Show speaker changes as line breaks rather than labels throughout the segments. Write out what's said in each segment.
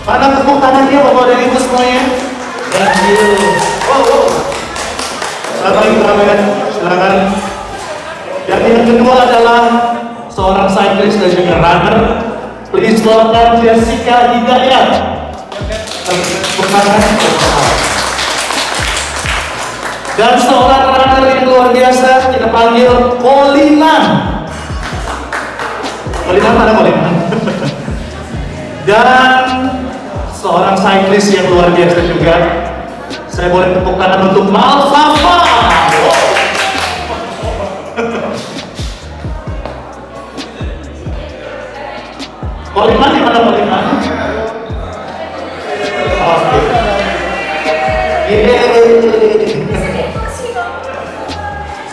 Mana tepuk tangannya Bapak dan Ibu semuanya? Thank you. Silakan. Silakan. Dan yang kedua adalah seorang cyclist dan juga runner. Please welcome Jessica Hidayat. Dan seorang runner yang luar biasa kita panggil Kolinan. Kolinan mana Kolinan? Dan seorang cyclist yang luar biasa juga. Saya boleh tepuk tangan untuk Malfafa. Koliman di mana Koliman? Oke.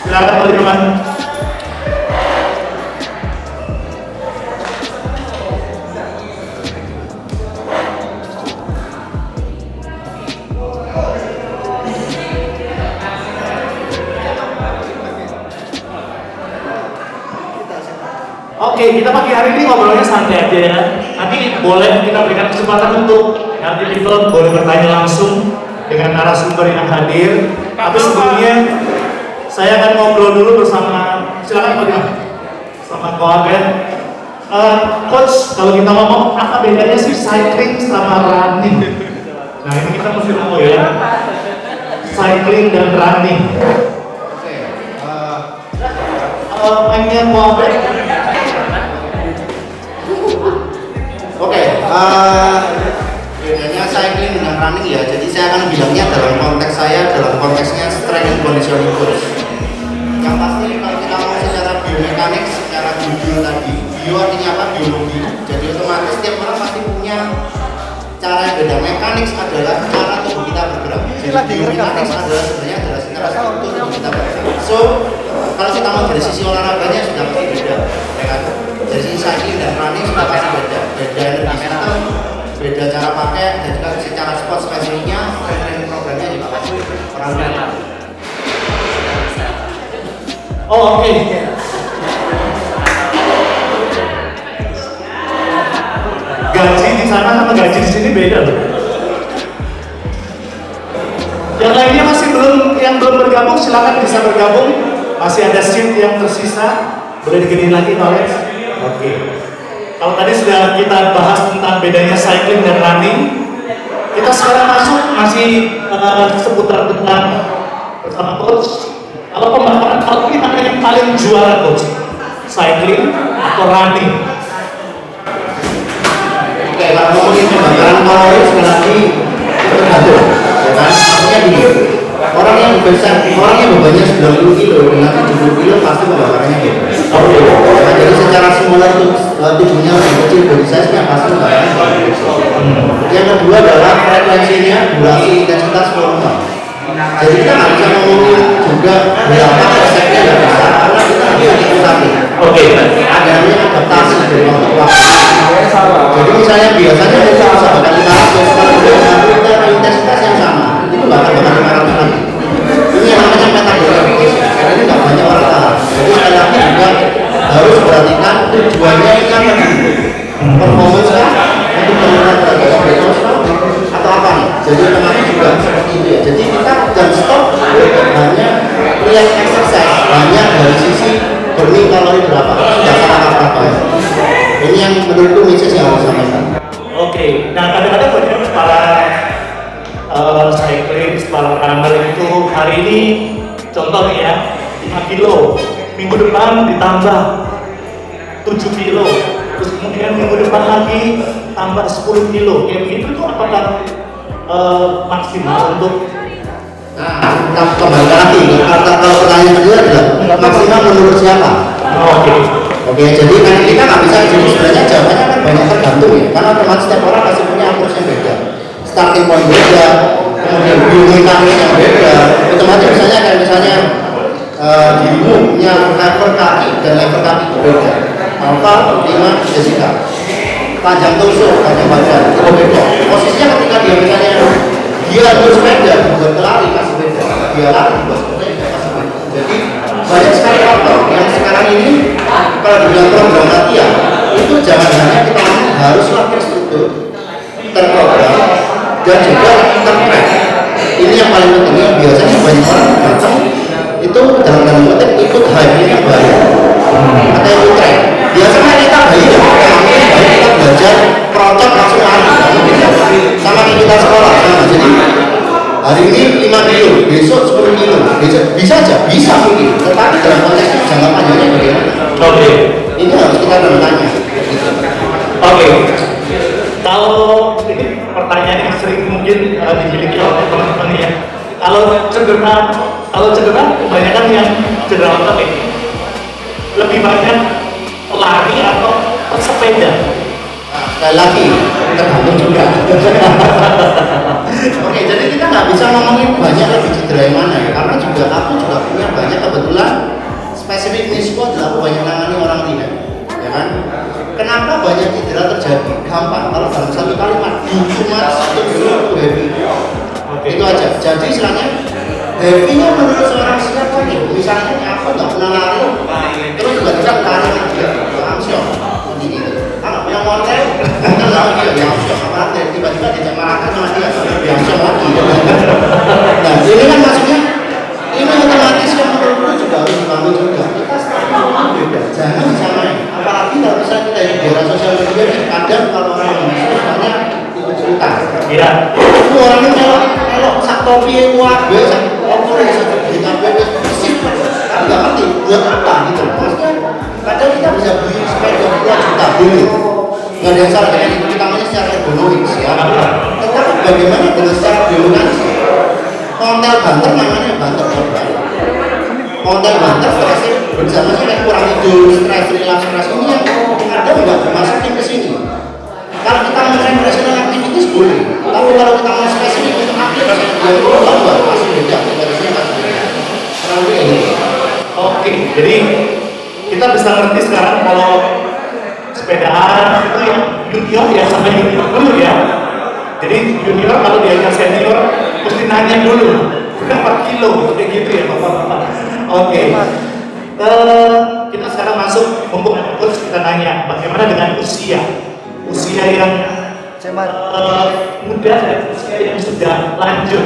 Silakan Koliman. Oke, kita pagi hari ini ngobrolnya santai aja ya. Nanti boleh kita berikan kesempatan untuk nanti people boleh bertanya langsung dengan narasumber yang hadir. Tapi sebelumnya saya akan ngobrol dulu bersama, silakan Pak, sama Coach. Coach, kalau kita ngomong apa bedanya sih cycling sama running? Nah ini kita mesti ngomong ya, cycling dan running. Pengen mau
bedanya cycling dengan running ya, jadi saya akan bilangnya dalam konteksnya strength and conditioning coach. Yang pasti kalau kita mau secara biomekanik, secara bio tadi, bio artinya apa? Biologi. Jadi otomatis setiap orang pasti punya cara yang beda. Mekanik adalah cara tubuh kita bergerak. Jadi biomekanik adalah sebenarnya secara struktur tubuh kita bergerak. So kalau kita mau dari sisi olahraganya sudah pasti beda, ya kan? Dari sisi cycling dan running sudah pasti beda. Beda energi sistem, beda cara pakai, dan juga secara sport spesifiknya, training programnya juga pasti berbeda.
Oh oke. Gaji di sana sama gaji di sini beda loh. Yang lainnya yang belum bergabung silakan bisa bergabung. Masih ada seat yang tersisa. Boleh digedein lagi Alex? Oke. Kalau tadi sudah kita bahas tentang bedanya cycling dan running, kita sekarang masuk masih seputar tentang bersama coach. Kalau pembahasan kalau ini mana yang paling juara coach? Cycling atau running?
Oke, kalau ngomongin pembakaran kalori sekali lagi tergantung, ya kan? Maksudnya gini, orang yang bebannya 90 kilo dengan 70 kilo pasti pembakarannya beda.
Oke.
Nah, jadi secara simular tubuhnya lebih kecil, body size-nya pasti pembakarannya lebih kecil. Yang kedua adalah frekuensinya, durasi, intensitas, volume. Jadi kita nggak bisa ngomongin juga berapa resepnya nggak bisa, karena kita nggak bisa ikuti.
Oke.
Ada namanya adaptasi dari waktu ke waktu. Jadi misalnya biasanya kita bisa bakar 500, kalau kita intensitas yang sama, itu bakal 500 lagi. Ini yang namanya metabolik, karena ini nggak banyak orang tahu. Jadi sekali lagi juga harus perhatikan tujuannya ini kan performance kan, untuk penurunan berat kolesterol atau apa nih? Jadi otomatis juga seperti itu ya. Jadi kita jam stop hanya lihat exercise, hanya dari sisi burning kalori berapa, tidak salah apa-apa. Ini yang menurutku message yang harus disampaikan.
Oke, nah kadang-kadang banyak para cyclist, para runner itu hari ini contoh nih ya 5 kilo, minggu depan ditambah 7 kilo, terus kemudian minggu depan lagi tambah 10 kilo, kayak begitu itu apakah maksimal untuk?
Nah, kita kembali lagi, kalau pertanyaan kedua adalah maksimal menurut siapa? Oke, jadi kan kita nggak bisa, jadi sebenarnya jawabannya kan banyak tergantung ya, karena otomatis setiap orang pasti punya approach yang beda, starting point beda, kemudian biomekanik yang beda, otomatis misalnya dirimu punya lever kaki dan lever kaki berbeda, Alfa, Lima, Jessica, panjang torso, panjang badan, itu beda. Posisinya ketika dia misalnya dia bersepeda, buat lari kasih beda, dia lari buat sepeda kasih beda. Jadi banyak sekali faktor yang sekarang ini kalau dibilang program latihan itu jangan hanya kita haruslah terstruktur, terprogram, dan juga tertrack. Ini yang paling penting. Biasanya banyak orang datang itu dalam tanda kutip ikut hype-nya baik atau ikut tren. Biasanya kita baik ya, kita belajar project langsung lari, sama kayak kita sekolah. Jadi hari ini 5 kilo, besok 10 kilo, besok bisa aja, bisa mungkin. Tetapi dalam konteks jangka panjangnya bagaimana?
Oke.
Ini harus kita tanya.
Oke. Kalau ini pertanyaan yang sering mungkin dimiliki oleh teman-teman ya. Kalau cedera kebanyakan yang cedera otot ini lebih banyak lari atau sepeda.
Sekali lagi tergantung juga. Oke, jadi kita nggak bisa ngomongin banyak lebih cedera yang mana ya, karena juga aku juga punya banyak kebetulan spesifik niche adalah banyak nangani orang tidak, ya kan? Kenapa banyak cedera terjadi? Gampang, kalau dalam satu kalimat cuma satu dulu happy. Itu aja. Jadi istilahnya happy-nya menurut seorang siapa nih? Misalnya aku nggak pernah lari, terus tiba-tiba lari aja, langsung gitu. Kalau yang model, kita lagi ya langsung, apalagi tiba-tiba dia marahkan sama dia, langsung lagi. Nah ini kan maksudnya ini otomatis yang menurutku juga harus dibangun juga. Kita sekarang beda, jangan disamain. Apalagi kalau misalnya kita di era sosial media ini kadang kalau orang Indonesia sebenarnya ikut cerita.
Iya.
Itu orangnya melok sak topi wae, sak opor ya sak kita bebas bersih. Tapi nggak ngerti buat apa gitu. Maksudnya kadang kita bisa beli sepeda 2 juta dulu. Nggak ada yang salah dengan itu, kita namanya secara ekonomis ya. Tetapi bagaimana dengan secara biologis? Kontel banter namanya banter korban. Kontel banter stresnya bersama sih kayak kurang tidur, stres, relaks ini yang ada nggak dimasukin ke sini. Kalau kita mau recreational activities boleh, tapi kalau kita mau spesifik untuk aktivitas yang lomba masih beda, harusnya masih beda. Kurang lebih gitu.
Oke, jadi kita bisa ngerti sekarang kalau sepedaan itu yang junior ya sampai junior dulu ya. Jadi junior kalau diajak senior mesti nanya dulu berapa kilo kayak gitu ya bapak-bapak. Oke. Kita sekarang masuk mumpung coach kita nanya bagaimana dengan usia yang muda dan usia yang sudah lanjut.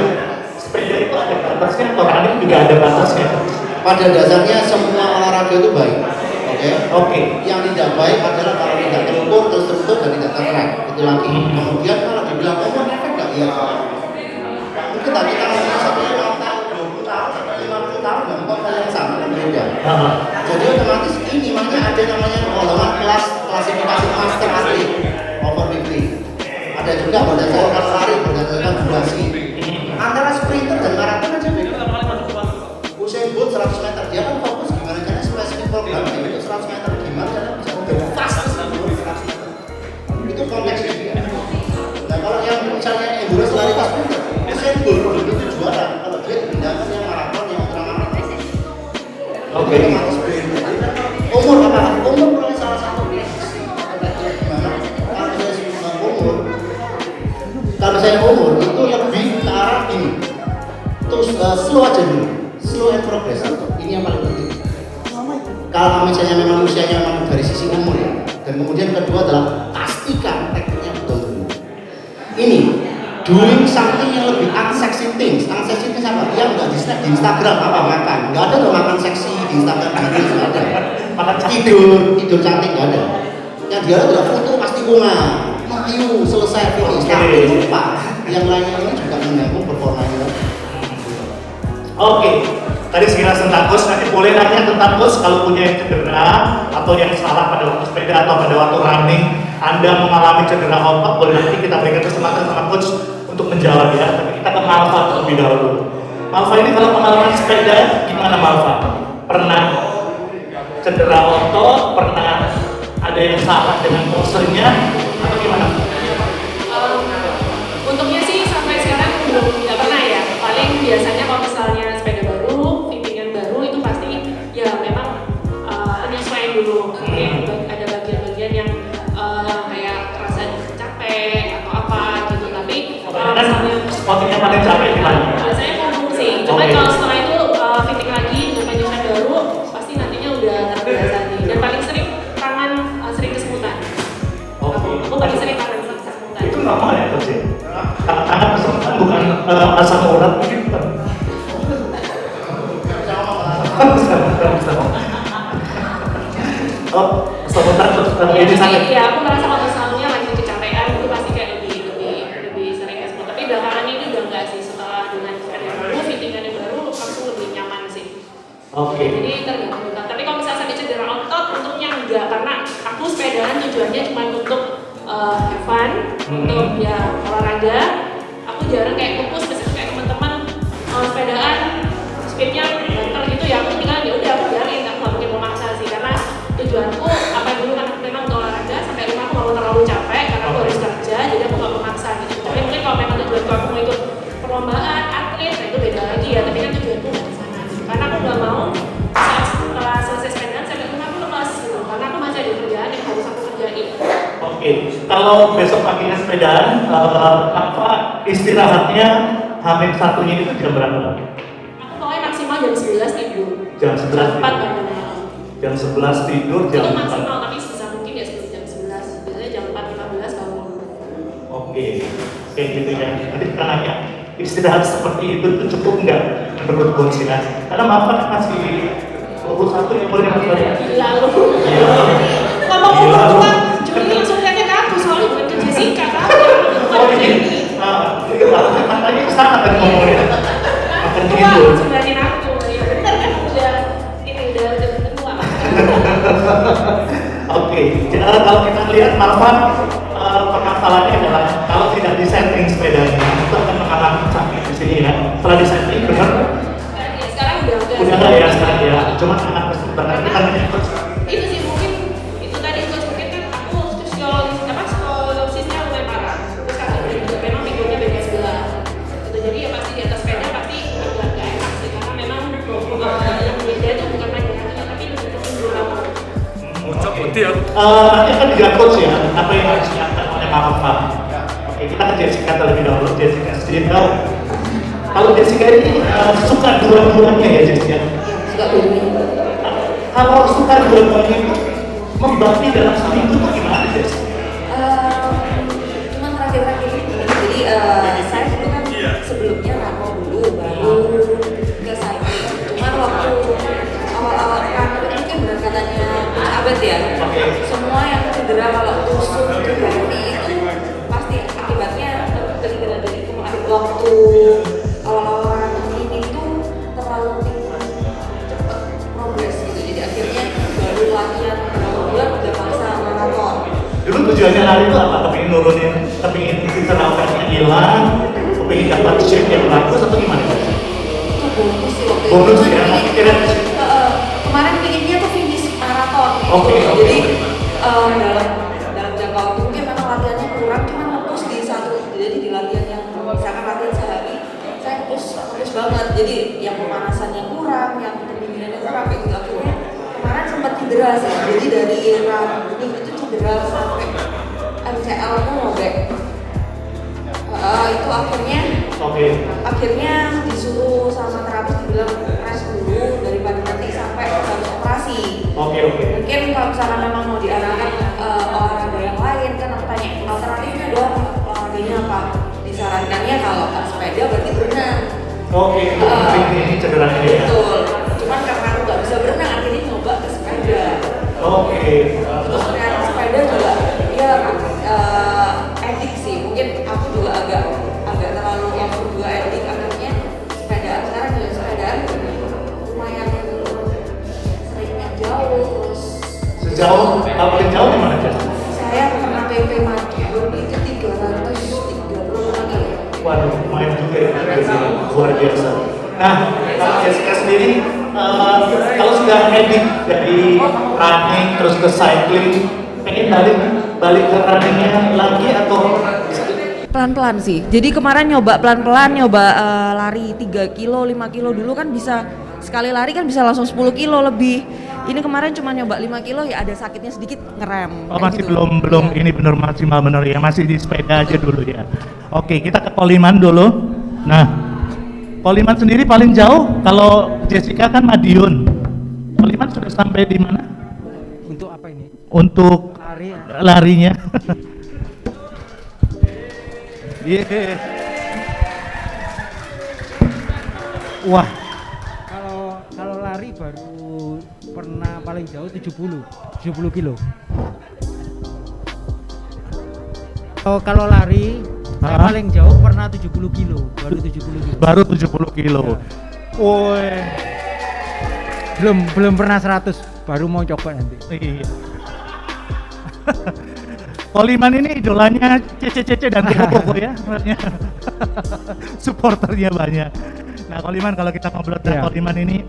Sepeda itu ada batasnya atau running juga ada batasnya?
Pada dasarnya semua olahraga itu baik.
Oke.
Yang tidak baik adalah kalau tidak terukur, terus tertutup dan tidak tertrack. Itu lagi. Kemudian kalau dibilang efek nggak iya. Mungkin tadi kalau satunya 6 tahun, 20 tahun, sampai 50 tahun, dan konten yang sama kan beda. Jadi otomatis ini makanya ada namanya golongan kelas klasifikasi master atlet over 50. Ada juga berdasarkan lari, berdasarkan durasi. Antara sprinter dan maraton aja beda. Usain Bolt 100 meter, dia kan fokus gimana caranya spesifik program untuk 100 meter, gimana caranya bisa the fastest itu konteksnya dia. Nah kalau yang misalnya endurance lari pas sprinter, Usain Bolt itu juara kalau dia dipindahkan yang maraton, yang ultramaraton.
Oke.
Umur apa? Umur merupakan salah satu prediksi. Gimana? Kalau saya umur itu lebih ke arah ini. Terus slow aja dulu. Slow and progress. Ini yang paling penting. Kalau misalnya memang usianya memang dari sisi umur ya. Dan kemudian kedua adalah pastikan tekniknya betul. Ini doing something yang lebih unsexy things. Unsexy things apa? Yang nggak di Instagram apa makan? Nggak ada tuh makan seksi di Instagram. Nggak ada. Makan tidur cantik nggak ada. Yang dia adalah foto pasti bunga. Ayo selesai finish. Tapi lupa yang lainnya ini juga mengganggu performanya.
Oke, tadi sekilas tentang coach, nanti boleh nanya tentang coach kalau punya yang cedera atau yang salah pada waktu sepeda atau pada waktu running, Anda mengalami cedera otot, boleh nanti kita berikan kesempatan sama coach untuk menjawab ya. Tapi kita ke Malva terlebih dahulu. Malva ini kalau pengalaman sepeda gimana Malva? Pernah cedera otot, pernah ada yang salah dengan posernya atau gimana?
Untungnya sih sampai sekarang belum nggak pernah ya. Paling biasanya kalau misalnya sepeda baru, fittingan baru itu pasti ya memang penyesuaian dulu. Mungkin ada bagian-bagian yang kayak terasa capek atau apa gitu. Tapi kalau misalnya
spottingnya paling capek gimana?
biasanya punggung sih. Cuma kalau setelah itu fitting lagi dengan penyesuaian baru, pasti nantinya udah terbiasa nih. Dan paling sering tangan sering kesemutan. Aku paling sering tangan kesemutan.
Itu normal ya? asam urat mungkin. Oh, asam urat ini sakit.
Iya, aku merasa kalau misalnya lagi kecapean itu pasti kayak lebih sering ekspor. Tapi belakangan ini udah enggak sih, setelah dengan sepeda baru, fittingan yang baru langsung lebih nyaman sih.
Oke.
Jadi tergantung. Tapi kalau misalnya sampai cedera otot, untuknya enggak, karena aku sepedaan tujuannya cuma untuk have fun, untuk ya olahraga. Aku jarang kayak kumpul spesifik kayak teman-teman sepedaan, speednya banter gitu ya. Aku tinggal ya udah aku biarin, aku nggak mungkin memaksa sih karena tujuanku apa dulu kan memang untuk olahraga sampai rumah aku mau terlalu capek karena aku harus kerja, jadi aku nggak memaksa gitu. Tapi mungkin kalau memang tujuanku aku mau ikut perlombaan atlet, nah itu beda lagi ya. Tapi kan tujuanku nggak ke sana gitu. Karena aku nggak mau setelah selesai sepedaan sampai rumah aku lemas gitu. Karena aku masih ada kerjaan yang harus aku kerjain.
Oke, kalau besok paginya sepedaan, apa istirahatnya hamil satunya itu jam berapa?
Aku pokoknya maksimal jam 11 tidur.
Jam 11
Jam 4
tidur.
bangunnya.
Jam 11 tidur, jam
Itu
4.
maksimal tapi sebisa mungkin ya sebelum jam 11. Biasanya jam 4.15 bangun.
Oke, kayak gitu ya. Nanti kita nanya, istirahat seperti itu tuh cukup nggak menurut konsilas? Karena maaf kan masih 21 ya boleh masuk ya.
Gila lu.
Gila.
Ngomong-ngomong cuma Juli langsung lihatnya ke aku soalnya bukan ke Jessica kan.
Oh ini, harusnya katanya kesana kan ngomongnya. Makan
Tua,
gitu.
sebelahin aku. Ya bener kan udah tua.
Oke, kalau kita lihat malah permasalahannya adalah kalau tidak disetting sepedanya itu akan mengalami sakit di sini ya. Setelah disetting benar?
Ya sekarang udah
Udah ya sekarang ya. Cuma anak sebenarnya kita menyebut
itu sih mungkin itu tadi coach mungkin kan aku skoliosisnya lumayan parah. Terus kan juga memang pinggulnya beda sebelah. Gitu, jadi ya pasti di atas sepeda pasti agak enak sih karena memang yang beda itu bukan main kakinya tapi lebih ke pinggul kamu.
nanti akan juga coach ya, apa yang harus diantar oleh Mama. Oke, kita ke Jessica terlebih dahulu. Jessica sendiri tahu. Kalau Jessica ini suka dua-duanya ya Jessica?
Suka dua-duanya.
Kalau suka dua-duanya itu membagi dalam seminggu itu gimana Jessica?
Cuman terakhir-terakhir ini, jadi saya itu kan sebelumnya ramo dulu, baru ke cycling. Cuman waktu awal-awal kan mungkin benar katanya Coach Abed ya, semua yang cedera kalau tusuk ke kaki itu pasti akibatnya terkena dari kemarin waktu awal-awal ini tuh terlalu tinggi cepat progres gitu, jadi akhirnya baru latihan berapa bulan udah paksa maraton.
Dulu tujuannya lari itu apa? Kepingin nurunin, kepingin tenaga hilang, kepingin dapat shape yang bagus atau gimana?
Itu bonus sih waktu itu.
Bonus ya, kira
Kemarin pinginnya tuh finish maraton gitu.
Oke.
Jadi dalam jangka waktu mungkin memang latihannya kurang, cuma nge-push di satu, jadi di latihan yang misalkan latihan sehari saya push banget, jadi yang pemanasannya kurang, yang pendinginannya kurang kayak gitu. Akhirnya kemarin sempat cedera sih, jadi dari running itu cedera sampai MCL tuh robek. Itu akhirnya disuruh sama terapis dibilang rest dulu daripada nanti sampai harus operasi.
Oke.
Mungkin kalau misalnya memang mau diarahkan olahraga yang lain kan aku tanya alternatifnya dong, olahraganya apa? Disarankannya kalau sepeda berarti berenang.
Oke, ini cederanya ya.
Betul. Cuman karena aku nggak bisa berenang akhirnya nyoba ke sepeda.
Oke.
Terus ternyata sepeda juga ya edik sih. Mungkin aku juga agak terlalu over juga edik, akhirnya sepedaan sekarang juga sepedaan lumayan seringnya jauh. Terus
Sejauh, paling jauh di mana Jess?
saya pernah PP Madiun itu 330 kilo.
Waduh, lumayan juga ya, luar biasa. Nah, kalau Jessica sendiri, kalau sudah edik dari running terus ke cycling, pengen balik ke runningnya lagi atau?
Pelan-pelan sih. Jadi kemarin nyoba pelan-pelan, lari 3 kilo, 5 kilo dulu kan bisa sekali lari kan bisa langsung 10 kilo lebih. Ini kemarin cuma nyoba 5 kilo ya ada sakitnya sedikit, ngerem.
Oh,
kayak
masih
gitu.
belum
Iya.
ini benar maksimal benar ya, masih di sepeda aja dulu ya. Oke, kita ke Poliman dulu. Nah, Poliman sendiri paling jauh, kalau Jessica kan Madiun. Poliman sudah sampai di mana?
Untuk apa ini?
Untuk
Lari ya?
larinya. Iya.
Wah, kalau lari baru pernah paling jauh 70 kilo. Kalau lari saya paling jauh pernah 70 kilo, baru 70 kilo.
Baru 70 kilo.
Ya.
Woi.
Belum pernah 100, baru mau coba nanti.
Iya. Koliman ini idolanya Cece dan Tio Koko ya, supporternya banyak. Nah Koliman, kalau kita ngobrol tentang Koliman ini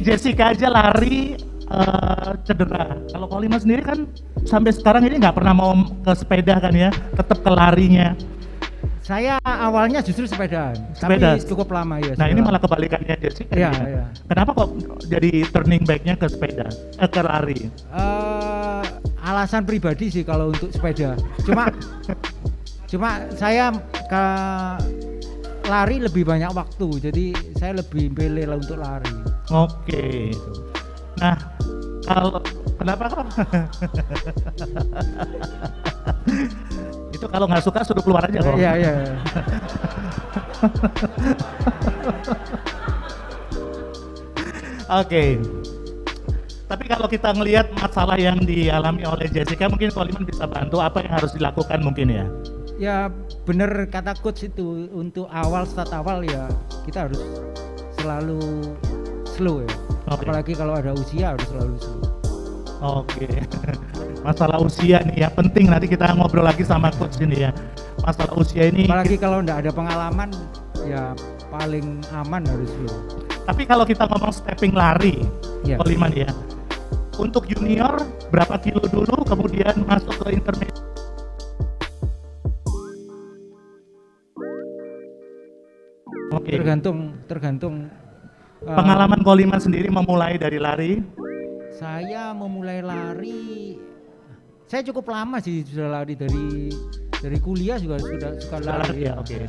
Jessica aja lari cedera. Kalau Koliman sendiri kan sampai sekarang ini nggak pernah mau ke sepeda kan ya, tetap ke larinya.
Saya awalnya justru sepedaan,
Sepeda.
tapi cukup lama ya.
Nah ini malah kebalikannya Jessica.
Iya,
ya.
iya.
Kenapa kok jadi turning back-nya ke sepeda, ke lari?
Alasan pribadi sih kalau untuk sepeda. Cuma saya ke lari lebih banyak waktu, jadi saya lebih pilih lah untuk lari.
Oke. Nah, kenapa kok? Itu kalau nggak suka suruh keluar aja kok.
Iya.
Oke. Tapi kalau kita ngelihat masalah yang dialami oleh Jessica, mungkin Koliman bisa bantu apa yang harus dilakukan mungkin ya?
Ya bener kata coach itu, untuk start awal ya kita harus selalu slow ya.
Oke.
Apalagi kalau ada usia harus selalu slow.
Oke. Masalah usia nih ya penting, nanti kita ngobrol lagi sama coach ini ya. Masalah usia ini.
Apalagi kalau enggak ada pengalaman ya paling aman harus slow.
Tapi kalau kita ngomong stepping lari,
Ya.
Koliman ya. Untuk junior berapa kilo dulu, kemudian masuk ke intermediate. Oke.
Tergantung
Pengalaman Koliman sendiri memulai dari lari.
saya memulai lari, saya cukup lama sih sudah lari dari kuliah juga sudah lari
Ya, oke.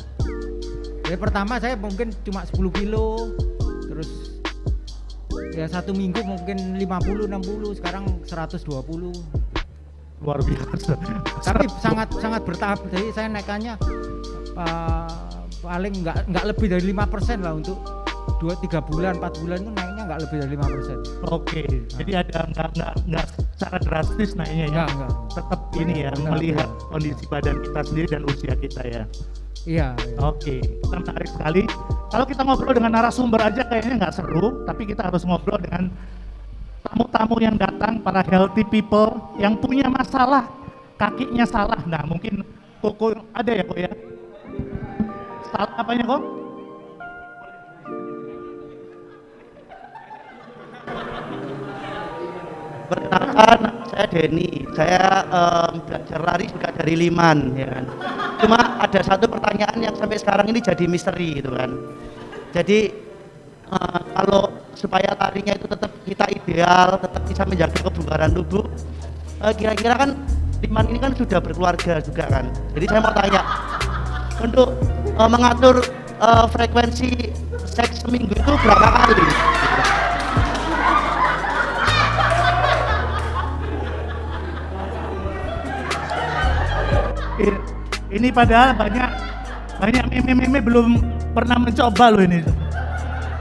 Jadi pertama saya mungkin cuma 10 kilo, terus ya 1 minggu mungkin 50-60, sekarang 120.
Luar biasa.
Tapi sangat bertahap, jadi saya naikannya paling nggak lebih dari 5% lah untuk 2-3 bulan, 4 bulan itu naiknya nggak lebih dari 5%.
Oke, jadi ada nggak secara drastis naiknya ya?
Nggak.
Tetap ini ya,
Nggak,
melihat
ya.
kondisi badan kita sendiri dan usia kita ya.
Iya.
Oke, kita menarik sekali. Kalau kita ngobrol dengan narasumber aja kayaknya nggak seru, tapi kita harus ngobrol dengan tamu-tamu yang datang, para healthy people yang punya masalah, kakinya salah. Nah mungkin Koko ada ya kok ya? Salah apanya kok?
Perkenalkan, saya Denny. Saya belajar lari juga dari Liman, ya kan. Cuma ada satu pertanyaan yang sampai sekarang ini jadi misteri, gitu kan. Jadi kalau supaya larinya itu tetap kita ideal, tetap bisa menjaga kebugaran tubuh, kira-kira kan Liman ini kan sudah berkeluarga juga kan. Jadi saya mau tanya, untuk mengatur frekuensi seks seminggu itu berapa kali?
Ini padahal banyak meme belum pernah mencoba loh ini.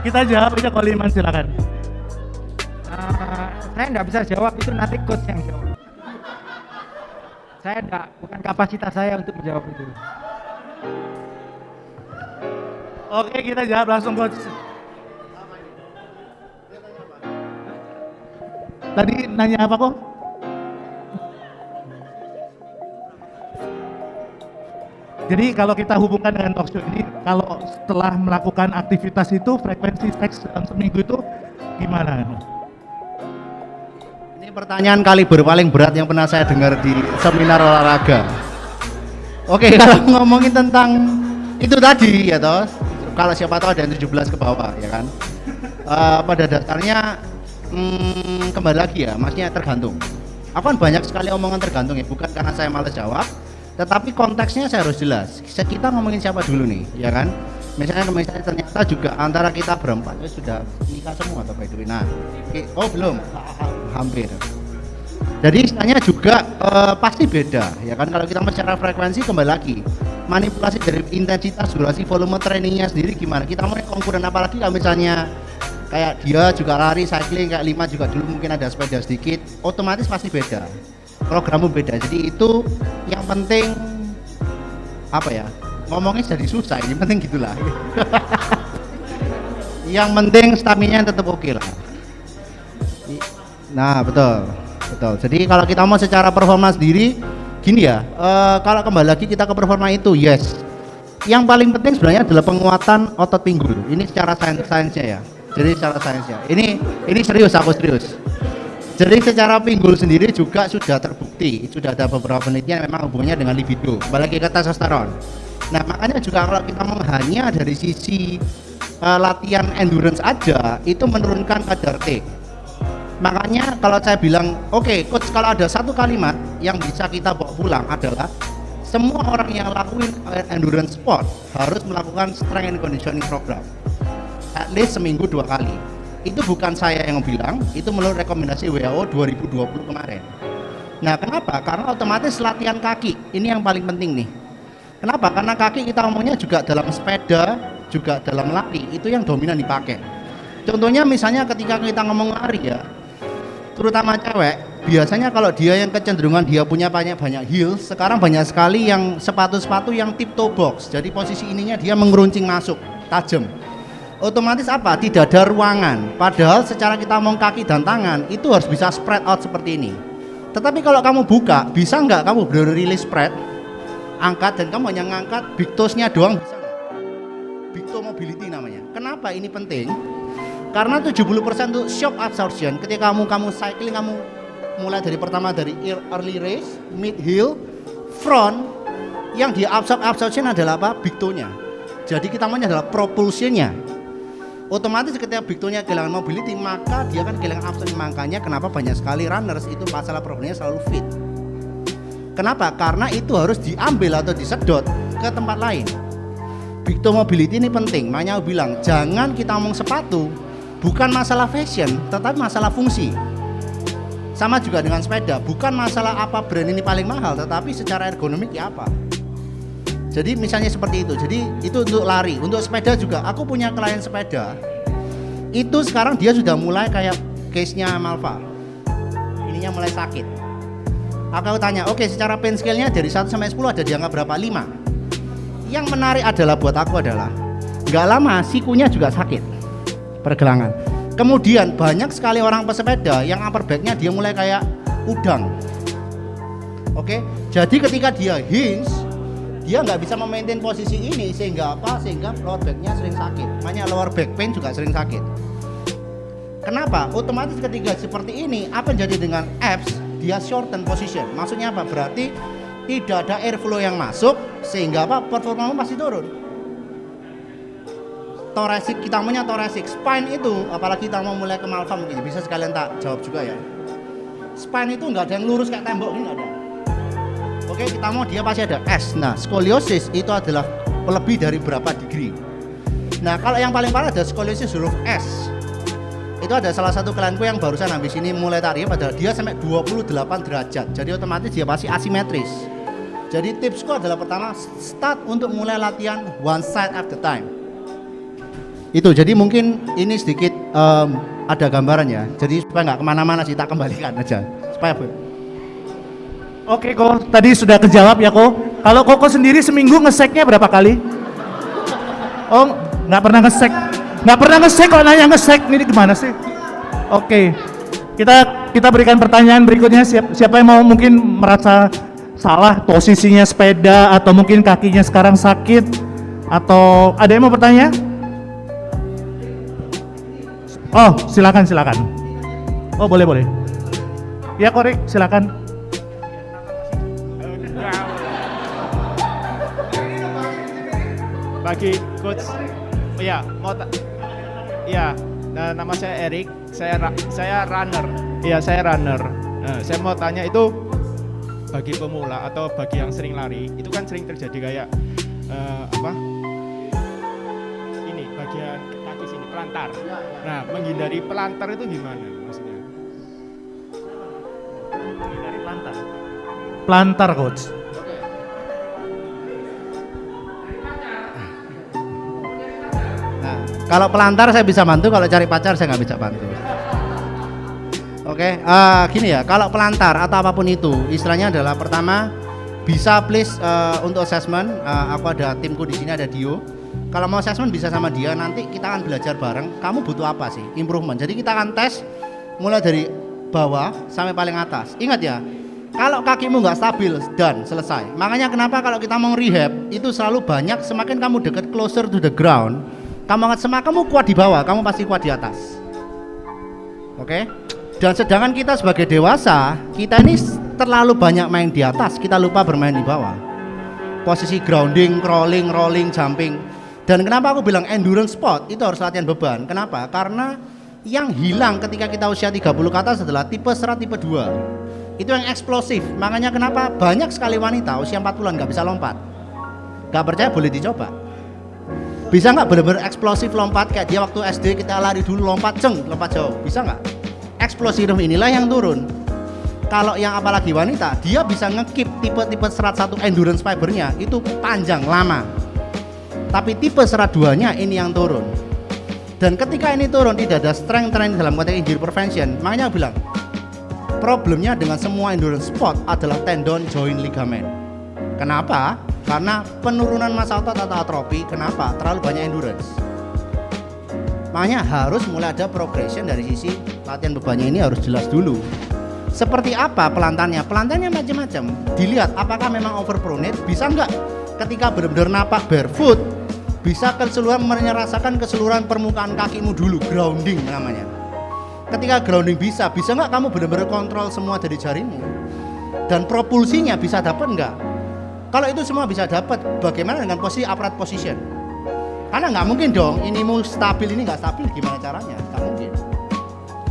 Kita jawab aja Koliman, silakan.
Saya nggak bisa jawab, itu nanti coach yang jawab. Saya bukan kapasitas saya untuk menjawab itu.
Oke, kita jawab langsung coach. Tadi nanya apa kok? Jadi kalau kita hubungkan dengan talk show ini, kalau setelah melakukan aktivitas itu frekuensi seks dalam seminggu itu gimana?
Ini pertanyaan kaliber paling berat yang pernah saya dengar di seminar olahraga. Oke, kalau ngomongin tentang itu tadi ya toh, kalau siapa tahu ada yang 17 ke bawah ya kan. Pada dasarnya kembali lagi ya, maksudnya tergantung. Aku kan banyak sekali omongan tergantung ya, bukan karena saya malas jawab, tetapi konteksnya saya harus jelas. Kita ngomongin siapa dulu nih, ya kan? Misalnya ternyata juga antara kita berempat sudah nikah semua atau by the way. Nah, oh belum, hampir. Jadi istilahnya juga pasti beda, ya kan? Kalau kita secara frekuensi kembali lagi, manipulasi dari intensitas, durasi, volume trainingnya sendiri gimana. Kita mau konkuren, apalagi kalau misalnya kayak dia juga lari cycling kayak 5 juga dulu mungkin ada sepeda sedikit, otomatis pasti beda, programmu beda. Jadi itu yang penting apa ya, ngomongnya jadi susah, ini penting gitulah. Yang penting stamina tetap oke lah. Nah betul. Jadi kalau kita mau secara performa sendiri gini ya, kalau kembali lagi kita ke performa itu, yes, yang paling penting sebenarnya adalah penguatan otot pinggul. Ini secara sainsnya ya. Jadi secara sainsnya, ini serius, aku serius. Jadi secara pinggul sendiri juga sudah terbukti, sudah ada beberapa penelitian memang hubungannya dengan libido, apalagi ke testosteron. Nah makanya juga kalau kita mau hanya dari sisi latihan endurance aja, itu menurunkan kadar T. Makanya kalau saya bilang, oke, coach, kalau ada satu kalimat yang bisa kita bawa pulang adalah semua orang yang lakuin endurance sport harus melakukan strength and conditioning program. At least seminggu 2 kali. Itu bukan saya yang bilang, itu menurut rekomendasi WHO 2020 kemarin. Nah kenapa? Karena otomatis latihan kaki, ini yang paling penting nih. Kenapa? Karena kaki kita ngomongnya juga dalam sepeda, juga dalam lari, itu yang dominan dipakai. Contohnya misalnya ketika kita ngomong lari ya, terutama cewek, biasanya kalau dia yang kecenderungan dia punya banyak heels, sekarang banyak sekali yang sepatu-sepatu yang tip toe box. Jadi posisi ininya dia mengeruncing masuk, tajam. Otomatis apa? Tidak ada ruangan. Padahal secara kita ngomong kaki dan tangan itu harus bisa spread out seperti ini. Tetapi kalau kamu buka, bisa nggak kamu rilis spread, angkat dan kamu hanya ngangkat big toes-nya doang, bisa nggak? Big toe mobility namanya. Kenapa ini penting? Karena 70% itu shock absorption. Ketika kamu cycling, kamu mulai dari pertama dari early race, mid heel, front, yang di absorption adalah apa? Big toe-nya. Jadi kita maunya adalah propulsion-nya. Otomatis ketika big toe-nya kehilangan mobility, maka dia akan kehilangan absorption. Makanya kenapa banyak sekali runners itu masalah problemnya selalu fit. Kenapa? Karena itu harus diambil atau disedot ke tempat lain. Big toe mobility ini penting. Makanya aku bilang, jangan kita ngomong sepatu, bukan masalah fashion, tetapi masalah fungsi. Sama juga dengan sepeda, bukan masalah apa brand ini paling mahal, tetapi secara ergonomik ya apa. Jadi misalnya seperti itu. Jadi itu untuk lari. Untuk sepeda juga, aku punya klien sepeda. Itu sekarang dia sudah mulai kayak case-nya Malva. Ininya mulai sakit. Aku tanya, oke, secara pain scale-nya dari 1 sampai 10 ada di angka berapa? 5. Yang menarik adalah buat aku adalah nggak lama sikunya juga sakit, pergelangan. Kemudian banyak sekali orang pesepeda yang upper back-nya dia mulai kayak udang. Oke, jadi ketika dia hinge, dia nggak bisa memaintain posisi ini, sehingga apa? Sehingga lower back-nya sering sakit. Makanya lower back pain juga sering sakit. Kenapa? Otomatis ketika seperti ini, apa yang jadi dengan abs? Dia shorten position. Maksudnya apa? Berarti tidak ada airflow yang masuk, sehingga apa? Performamu pasti turun. Thoracic, kita maunya thoracic. Spine itu, apalagi kita mau mulai ke Malva mungkin bisa sekalian tak jawab juga ya. Spine itu nggak ada yang lurus kayak tembok, ini nggak ada. Oke, kita mau dia pasti ada S. Nah, skoliosis itu adalah lebih dari berapa degree. Nah, kalau yang paling parah ada skoliosis huruf S. Itu ada salah satu klienku yang barusan habis ini mulai tarik, padahal dia sampai 28 derajat. Jadi otomatis dia pasti asimetris. Jadi tipsku adalah pertama, start untuk mulai latihan one side at the time. Itu, jadi mungkin ini sedikit ada gambaran ya. Jadi supaya nggak kemana-mana sih, tak kembalikan aja. Supaya
Oke, Ko, tadi sudah kejawab ya, Ko. Kalau Koko sendiri seminggu ngeseknya berapa kali? Oh, nggak pernah ngesek. Nggak pernah ngesek, kok nanya ngesek, ini gimana sih? Oke, kita berikan pertanyaan berikutnya. Siapa yang mau mungkin merasa salah posisinya sepeda, atau mungkin kakinya sekarang sakit, atau ada yang mau bertanya? Oh, silakan. Oh, boleh. Ya, Korek, silakan.
Bagi coach, nama saya Erik, saya runner. Iya, saya runner. Nah, saya mau tanya itu bagi pemula atau bagi yang sering lari, itu kan sering terjadi kayak ini bagian kaki sini pelantar. Nah, menghindari pelantar itu gimana maksudnya?
Menghindari pelantar. Pelantar, coach.
Kalau pelantar saya bisa bantu, kalau cari pacar saya nggak bisa bantu. Oke, gini ya, kalau pelantar atau apapun itu, istilahnya adalah pertama bisa please untuk assessment, aku ada timku di sini, ada Dio. Kalau mau assessment bisa sama dia, nanti kita akan belajar bareng. Kamu butuh apa sih? Improvement. Jadi kita akan tes mulai dari bawah sampai paling atas. Ingat ya, kalau kakimu nggak stabil dan selesai. Makanya kenapa kalau kita mau rehab itu selalu banyak, semakin kamu dekat closer to the ground, kamu angkat semak, kamu kuat di bawah, kamu pasti kuat di atas. Oke? Dan sedangkan kita sebagai dewasa, kita ini terlalu banyak main di atas, kita lupa bermain di bawah. Posisi grounding, crawling, rolling, jumping. Dan kenapa aku bilang endurance sport itu harus latihan beban? Kenapa? Karena yang hilang ketika kita usia 30 ke atas adalah tipe serat tipe 2. Itu yang eksplosif. Makanya kenapa banyak sekali wanita usia 40-an nggak bisa lompat. Nggak percaya boleh dicoba. Bisa nggak benar-benar eksplosif lompat kayak dia waktu SD kita lari dulu lompat lompat jauh. Bisa nggak? Eksplosif inilah yang turun. Kalau yang apalagi wanita, dia bisa ngekip tipe serat 1 endurance fibernya itu panjang lama. Tapi tipe serat 2-nya ini yang turun. Dan ketika ini turun tidak ada strength training dalam konteks injury prevention. Makanya aku bilang problemnya dengan semua endurance sport adalah tendon, joint, ligamen. Kenapa? Karena penurunan massa otot atau atrofi. Kenapa? Terlalu banyak endurance. Makanya harus mulai ada progression dari sisi latihan bebannya ini harus jelas dulu. Seperti apa pelantarnya? Pelantarnya macam-macam. Dilihat apakah memang overpronate, bisa nggak ketika benar-benar napak barefoot, bisa keseluruhan merasakan keseluruhan permukaan kakimu dulu, grounding namanya. Ketika grounding bisa nggak kamu benar-benar kontrol semua dari jarimu? Dan propulsinya bisa dapat nggak? Kalau itu semua bisa dapat, bagaimana dengan posisi upright position? Karena nggak mungkin dong, inimu stabil, ini nggak stabil, gimana caranya? Nggak mungkin.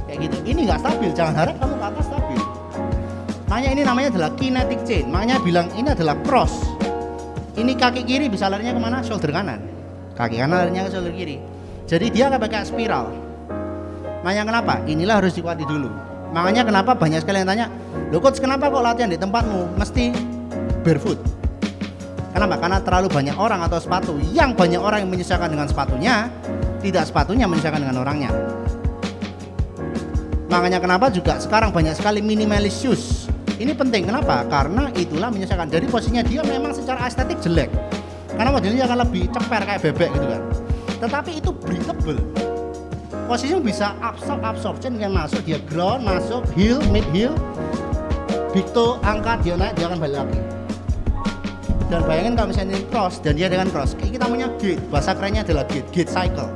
Kayak gitu, ini nggak stabil, jangan harap kamu ke atas stabil. Makanya ini namanya adalah kinetic chain, makanya bilang ini adalah cross. Ini kaki kiri bisa larinya kemana? Shoulder kanan. Kaki kanan larinya ke shoulder kiri. Jadi dia nggak pakai spiral. Makanya kenapa? Inilah harus dikuati dulu. Makanya kenapa banyak sekali yang tanya, loh coach kenapa kok latihan di tempatmu mesti barefoot? Kenapa? Karena terlalu banyak orang atau sepatu. Yang banyak orang yang menyesuaikan dengan sepatunya, tidak sepatunya menyesuaikan dengan orangnya. Makanya kenapa juga sekarang banyak sekali minimalis shoes. Ini penting, kenapa? Karena itulah menyesuaikan. Jadi posisinya dia memang secara estetik jelek. Karena modelnya akan lebih ceper kayak bebek gitu kan. Tetapi itu breathable. Posisinya bisa absorption yang masuk, dia ground, masuk, heel, mid heel, big toe, angkat, dia naik, dia akan balik lagi. Dan bayangin kalau misalnya ini cross dan dia dengan cross, kita punya gate, bahasa kerennya adalah gate cycle.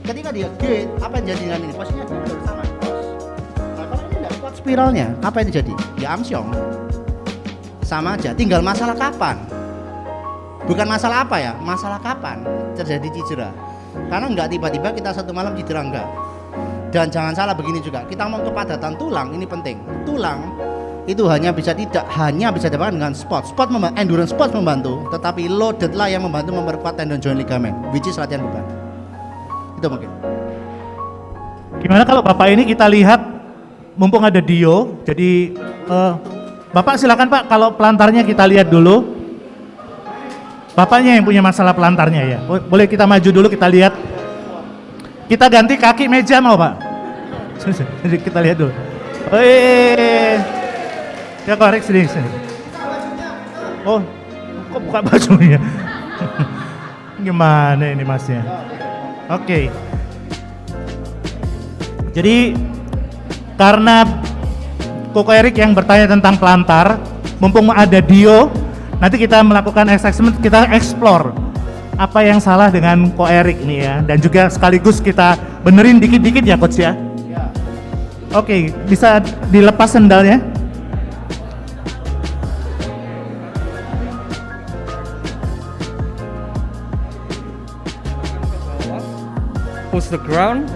Ketika dia gate, apa yang jadi dengan ini? Posisinya dia harus sama cross. Nah kalau ini tidak kuat spiralnya, apa yang terjadi? Ya amsyong. Sama aja, tinggal masalah kapan. Bukan masalah apa ya, masalah kapan terjadi cedera. Karena enggak tiba-tiba kita satu malam cedera, enggak. Dan jangan salah begini juga, kita mau kepadatan tulang, ini penting. Tulang itu tidak hanya bisa dapatkan dengan sport endurance sport membantu, tetapi loaded lah yang membantu memperkuat tendon joint ligamen, which is latihan beban. Itu mungkin.
Gimana kalau Bapak ini kita lihat, mumpung ada Dio, jadi Bapak silakan Pak, kalau pelantarnya kita lihat dulu. Bapaknya yang punya masalah pelantarnya ya, boleh kita maju dulu kita lihat. Kita ganti kaki meja mau Pak? Jadi kita lihat dulu. Ya korek sedikit. Oh, kok buka bajunya? Gimana ini masnya? Oke. Jadi karena Koko Erik yang bertanya tentang pelantar, mumpung ada Dio, nanti kita melakukan assessment, kita explore apa yang salah dengan Ko Erik ini ya, dan juga sekaligus kita benerin dikit-dikit ya coach ya. Oke, bisa dilepas sendalnya.
Push the ground,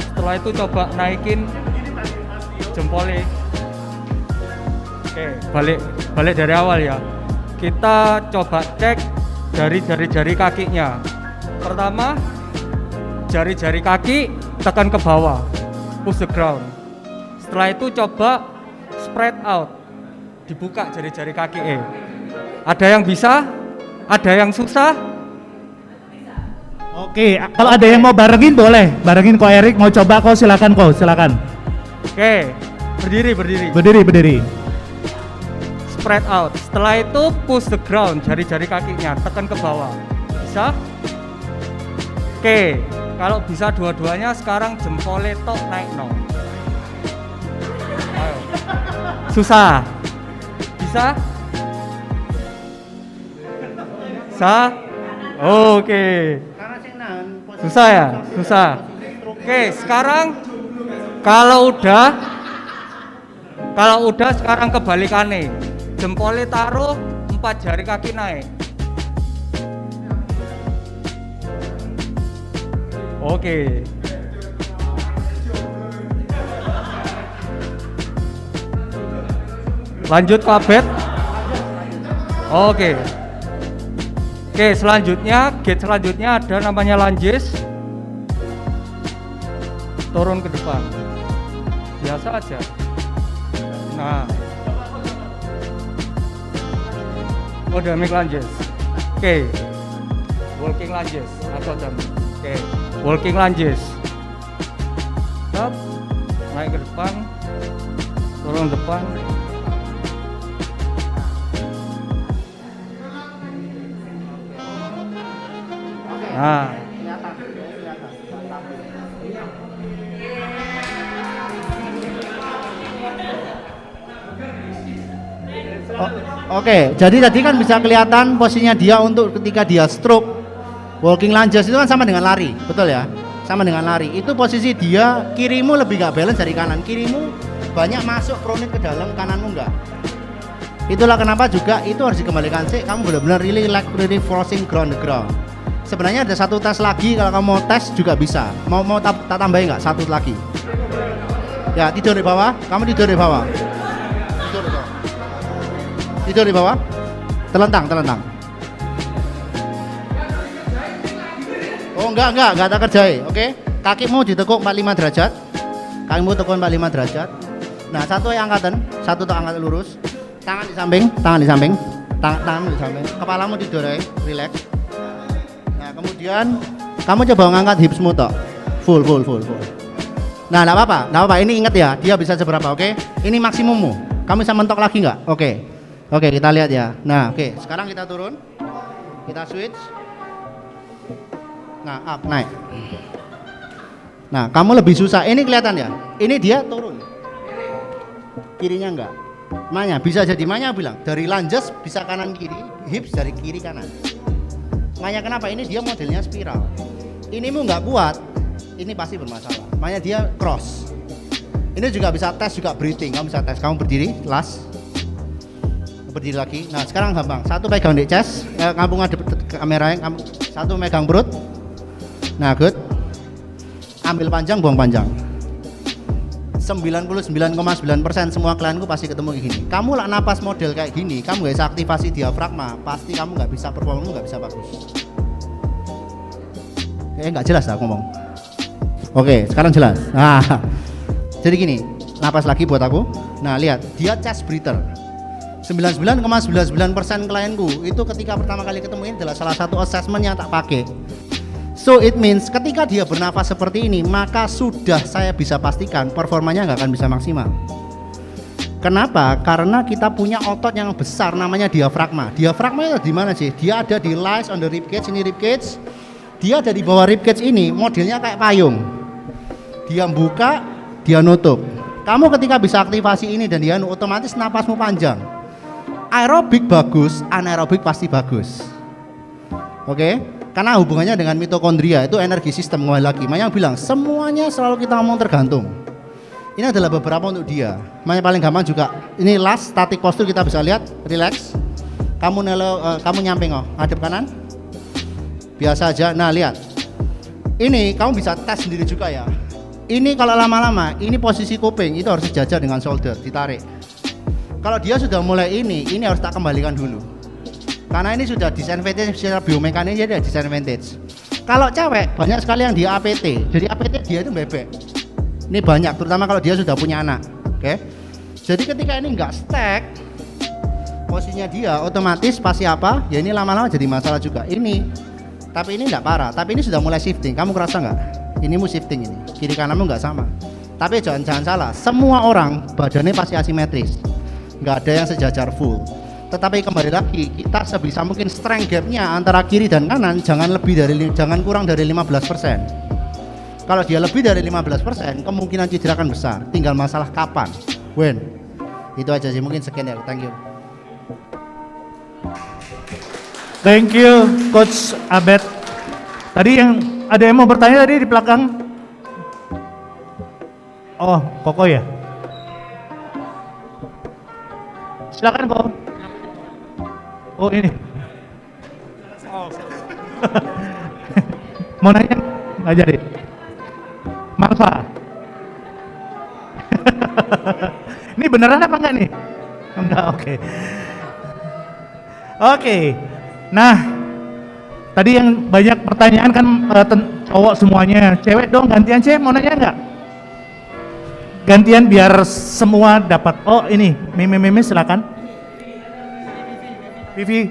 setelah itu coba naikin jempolnya. Oke, balik dari awal ya. Kita coba cek dari jari-jari kakinya. Pertama, jari-jari kaki tekan ke bawah, push the ground. Setelah itu coba spread out, dibuka jari-jari kaki. Ada yang bisa, ada yang susah.
Oke, kalau ada yang mau barengin boleh. Barengin Ko Erik, mau coba Ko silakan Ko, silakan.
Oke, berdiri.
Berdiri.
Spread out. Setelah itu push the ground, jari-jari kakinya tekan ke bawah. Bisa? Oke, kalau bisa dua-duanya sekarang jempolnya tok naik no. Ayo. Susah. Bisa? Bisa? Oke. Susah ya? Susah. Oke, sekarang kalau udah sekarang kebalikannya. Jempolnya taruh, 4 jari kaki naik. Oke. Lanjut Pak Abed. Oke. Oke, selanjutnya gate selanjutnya ada namanya lunges. Turun ke depan. Biasa aja. Nah. Dynamic lunges. Oke. Walking lunges atau dumbbell. Oke. Walking lunges. Stop. Naik ke depan. Turun depan. Nah.
Oke, jadi tadi kan bisa kelihatan posisinya dia untuk ketika dia stroke. Walking lunges itu kan sama dengan lari, betul ya? Sama dengan lari. Itu posisi dia, kirimu lebih gak balance dari kanan. Kirimu banyak masuk pronate ke dalam, kananmu enggak. Itulah kenapa juga itu harus dikembalikan sih. Kamu benar-benar really forcing ground the ground. Sebenarnya ada satu tes lagi, kalau kamu mau tes juga bisa. Mau tak tambahin nggak satu lagi? Ya, tidur di bawah. Kamu tidur di bawah. Tidur di bawah. Telentang. Oh enggak tak kerjain. Oke. Kakimu ditekuk 45 derajat. Kakimu tekuk 45 derajat. Nah, satu yang angkatan, satu tak angkat lurus. Tangan di samping. Tanganmu di samping. Kepalamu tidur ya, relax. Nah, kemudian kamu coba ngangkat hipsmu tok. Full. Nah, enggak apa-apa. Ini ingat ya, dia bisa seberapa, oke? Ini maksimummu. Kamu bisa mentok lagi enggak? Oke, kita lihat ya. Nah, oke. Sekarang kita turun. Kita switch. Nah, up, naik. Nah, kamu lebih susah. Ini kelihatan ya? Ini dia turun. Kirinya enggak. Makanya bisa jadi bilang dari lunges bisa kanan kiri, hips dari kiri kanan. Makanya kenapa ini dia modelnya spiral. Inimu nggak kuat, ini pasti bermasalah. Makanya dia cross. Ini juga bisa tes juga breathing. Kamu bisa tes. Kamu berdiri, last. Berdiri lagi. Nah, sekarang gampang. Satu pegang di chest, kamu ngadep ke kamera. Satu megang perut. Nah, good. Ambil panjang, buang panjang. 99,9% semua klienku pasti ketemu kayak gini. Kamu lah napas model kayak gini, kamu gak bisa aktivasi diafragma, pasti kamu nggak bisa, performamu nggak bisa bagus. Nggak jelas aku ngomong. Oke, sekarang jelas. Nah, jadi gini, napas lagi buat aku. Nah, lihat, dia chest breather. 99,99% klienku itu ketika pertama kali ketemu ini adalah salah satu assessment yang tak pakai. So it means ketika dia bernafas seperti ini, maka sudah saya bisa pastikan performanya nggak akan bisa maksimal. Kenapa? Karena kita punya otot yang besar namanya diafragma. Diafragma itu di mana sih? Dia ada di lies on the rib cage, ini rib cage. Dia ada di bawah rib cage ini, modelnya kayak payung. Dia buka, dia nutup. Kamu ketika bisa aktivasi ini dan dia otomatis napasmu panjang. Aerobik bagus, anaerobik pasti bagus. Oke? Karena hubungannya dengan mitokondria itu energi sistem kembali lagi. Makanya bilang semuanya selalu kita ngomong tergantung. Ini adalah beberapa untuk dia. Makanya paling gampang juga. Ini last static posture kita bisa lihat, relax. Kamu nyamping hadap kanan. Biasa aja. Nah, lihat. Ini kamu bisa tes sendiri juga ya. Ini kalau lama-lama, ini posisi kuping itu harus sejajar dengan shoulder, ditarik. Kalau dia sudah mulai ini harus tak kembalikan dulu. Karena ini sudah disadvantage secara biomekanis, jadi ada disadvantage. Kalau cewek banyak sekali yang dia APT. Jadi APT dia itu bebek. Ini banyak, terutama kalau dia sudah punya anak. Oke. Jadi ketika ini enggak stack, posisinya dia otomatis pasti apa? Ya ini lama-lama jadi masalah juga. Ini Tapi ini enggak parah, tapi ini sudah mulai shifting. Kamu kerasa nggak? Inimu shifting ini, kiri kananmu nggak sama. Tapi jangan salah, semua orang badannya pasti asimetris, nggak ada yang sejajar full. Tetapi kembali lagi, kita sebisa mungkin strength gapnya antara kiri dan kanan jangan kurang dari 15%. Kalau dia lebih dari 15%, kemungkinan cedera akan besar. Tinggal masalah kapan. When. Itu aja sih, mungkin sekian ya. Thank you.
Thank you, Coach Abed. Tadi ada yang mau bertanya tadi di belakang? Oh, Koko ya? Silakan Koko. Oh ini. Mau nanya? Nggak jadi. Malva. Ini beneran apa enggak nih? Enggak, oke. Oke. Nah, tadi yang banyak pertanyaan kan cowok semuanya. Cewek dong, gantian cewek, mau nanya enggak? Gantian biar semua dapat. Oh ini, Meme silakan. Vivi,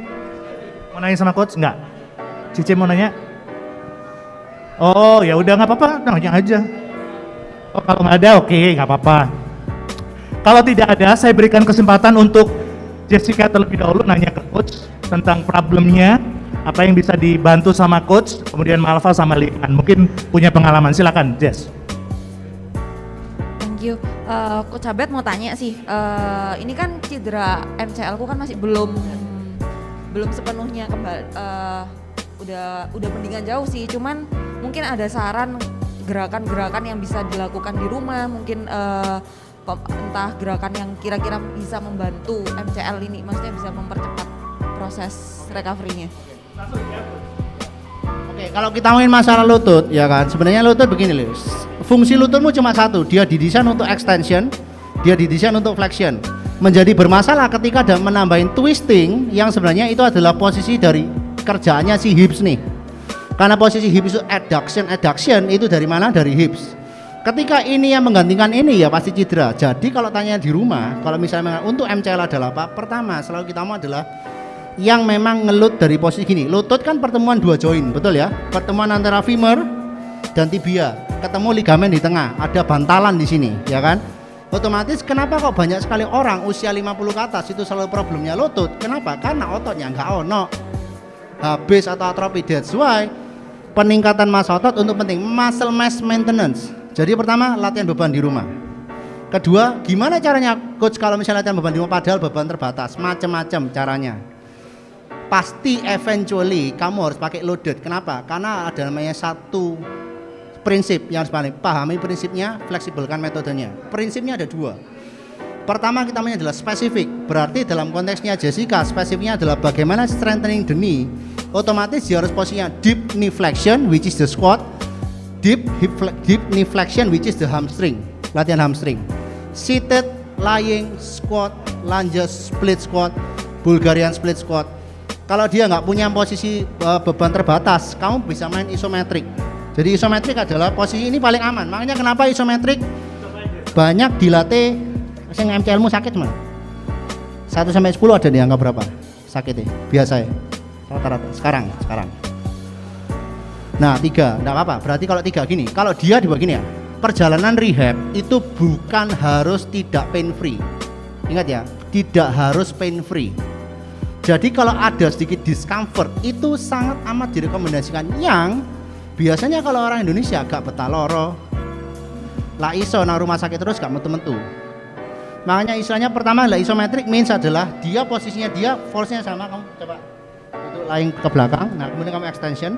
mau nanya sama coach? Enggak. Cici mau nanya? Oh ya udah nggak apa-apa, nanya aja. Oh kalau nggak ada, oke, nggak apa-apa. Kalau tidak ada, saya berikan kesempatan untuk Jessica terlebih dahulu nanya ke coach tentang problemnya, apa yang bisa dibantu sama coach, kemudian Malva sama Lian mungkin punya pengalaman. Silakan, Jess.
Thank you. Coach Abed mau tanya sih, ini kan cedera MCL ku kan masih belum sepenuhnya kembali, udah mendingan jauh sih. Cuman mungkin ada saran gerakan-gerakan yang bisa dilakukan di rumah, mungkin entah gerakan yang kira-kira bisa membantu MCL ini, maksudnya bisa mempercepat proses recovery-nya.
Oke, kalau kita ngomongin masalah lutut, ya kan, sebenarnya lutut begini loh. Fungsi lututmu cuma satu, dia didesain untuk extension, dia didesain untuk flexion. Menjadi bermasalah ketika ada menambahin twisting yang sebenarnya itu adalah posisi dari kerjaannya si hips nih. Karena posisi hips itu adduction itu dari mana? Dari hips. Ketika ini yang menggantikan ini ya pasti cedera. Jadi kalau tanya di rumah, kalau misalnya untuk MCL adalah apa? Pertama selalu kita mau adalah yang memang ngelut dari posisi gini. Lutut kan pertemuan dua join, betul ya? Pertemuan antara femur dan tibia. Ketemu ligamen di tengah, ada bantalan di sini, ya kan? Otomatis kenapa kok banyak sekali orang usia 50 ke atas itu selalu problemnya lutut? Kenapa? Karena ototnya nggak ono. Habis atau atrofi. That's why peningkatan massa otot untuk penting muscle mass maintenance. Jadi pertama latihan beban di rumah. Kedua, gimana caranya coach kalau misalnya latihan beban di rumah padahal beban terbatas? Macam-macam caranya. Pasti eventually kamu harus pakai loaded. Kenapa? Karena ada namanya satu prinsip yang harus pahami prinsipnya, fleksibelkan metodenya. Prinsipnya ada dua. Pertama kita namanya adalah spesifik. Berarti dalam konteksnya Jessica, spesifiknya adalah bagaimana strengthening the knee. Otomatis dia harus posisinya deep knee flexion which is the squat, deep knee flexion which is the hamstring, latihan hamstring. Seated, lying, squat, lunges, split squat, Bulgarian split squat. Kalau dia nggak punya posisi beban terbatas, kamu bisa main isometrik. Jadi isometrik adalah posisi ini paling aman. Makanya kenapa isometrik banyak dilatih. Yang MCL-mu sakit mana? 1 sampai 10 ada di angka berapa? Sakitnya biasa ya. Rata-rata sekarang. Nah 3, enggak apa-apa. Berarti kalau 3 gini, kalau dia di begini ya, perjalanan rehab itu bukan harus tidak pain free. Ingat ya, tidak harus pain free. Jadi kalau ada sedikit discomfort itu sangat amat direkomendasikan. Yang biasanya kalau orang Indonesia gak betah loro, lah iso nang rumah sakit terus gak metu-metu. Makanya istilahnya pertama adalah isometric means adalah dia posisinya dia force-nya sama, kamu coba itu lying ke belakang, nah kemudian kamu extension.